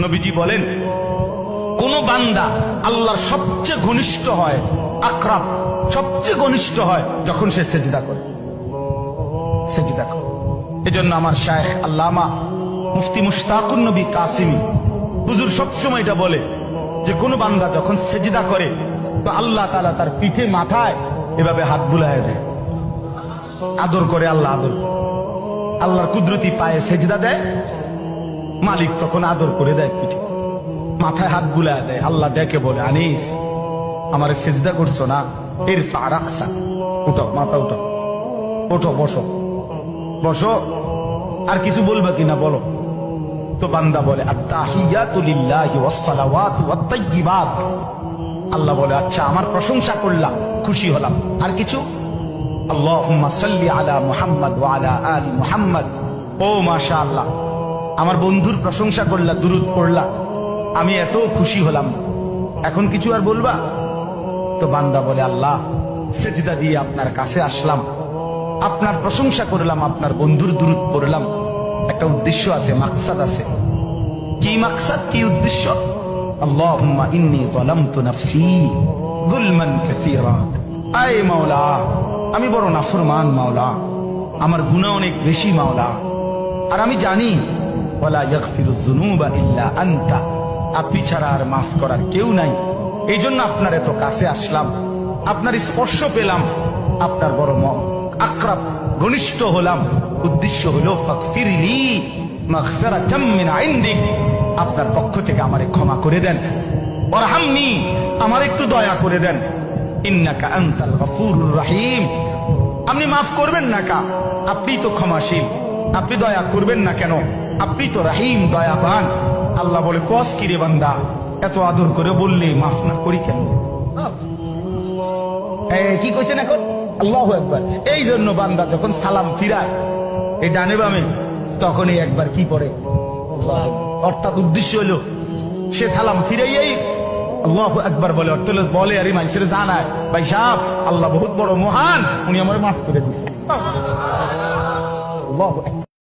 নবীজি বলেন, কোন বান্দা আল্লাহর সবচেয়ে ঘনিষ্ঠ হয়, আকরাব সবচেয়ে ঘনিষ্ঠ হয় যখন সে সেজদা করে। সেজদা করে। এজন্য আমার শায়েখ আল্লামা মুফতি মুশতাকুন নবী কাসিমি হুজুর সবসময় এটা বলে যে কোন বান্দা যখন সেজদা করে তো আল্লাহ তাআলা তার পিঠে মাথায় এভাবে হাত বুলায় দেয়, আদর করে। আল্লাহ আদর, আল্লাহর কুদরতি পায়ে সেজদা দেয়, মালিক তখন আদর করে দেয়, পিঠে মাথায় হাত বুলায় দেয়। আল্লাহ ডেকে বলে, আনিস আমারে সেজদা করছো না, ইরফা রাসা, উঠো, মাথা উঠো, ওঠো, বসো বসো। আর কিছু বলবা কিনা বলো। তো বান্দা বলে, আত্তাহিয়াতু লিল্লাহি ওয়াস সালাওয়াতু ওয়াত তাইয়্যিবাত। আল্লাহ বলে, আচ্ছা আমার প্রশংসা করলাম, খুশি হলাম, আর কিছু? আল্লাহুম্মা সাল্লি আলা মুহাম্মাদ ওয়া আলা আলি মুহাম্মাদ। ও মাশাআল্লাহ, আমার বন্ধুর প্রশংসা করলা, দুরূদ পড়লা, আমি এত খুশি হলাম, এখন কিছু আর বলবা? তো বান্দা বলে, আল্লাহ সেজদা দিয়ে আপনার কাছে আসলাম, আপনার প্রশংসা করলাম, আপনার বন্ধুর দুরূদ পড়লাম, একটা উদ্দেশ্য আছে, মাকসাদ আছে। কি মাকসাদ, কি উদ্দেশ্য? আল্লাহুম্মা ইন্নী যালামতু নাফসি যুলমান কাসীরা। আয় মাওলা, আমি বড় নাফরমান মাওলা, আমার গুনাহ অনেক বেশি মাওলা, আর আমি জানি ওয়ালা ইয়াগফিরুয যুনুবা ইল্লা আনতা, আপনি ছাড়া আর মাফ করার কেউ নাই। এই জন্য আপনার এত কাছে আসলাম, আপনার স্পর্শ পেলাম, আপনার বড় আকরাব ঘনিষ্ঠ হলাম। উদ্দেশ্য হলো ফাগফিরলি মাগফিরাতাম মিন ইনদিক, আপনার পক্ষ থেকে আমারে ক্ষমা করে দেন। ওয়ারহামনি, আমার একটু দয়া করে দেন। ইন্নাকা আনতাল গফুরুর রহিম, আপনি মাফ করবেন না কা? আপনি তো ক্ষমাশীল, আপনি দয়া করবেন না কেন? আপনি তো রহিম, দয়াবান। আল্লাহ বলে, কস কি রে বান্দা, এত আদর করে বললে মাফ না করি কেন? কি কইছেন এখন? আল্লাহু আকবার। এই জন্য বান্দা যখন সালাম ফিরায় এই ডানে বামে, তখনই একবার কি পড়ে, অর্থাৎ উদ্দেশ্য হলো সে সালাম ফিরাইয়াই আল্লাহু আকবার বলে, অর্থ বলে আর মানুষের জানায়, ভাই সাহেব আল্লাহ বহুত বড় মহান, উনি আমার মাফ করে দিচ্ছেন।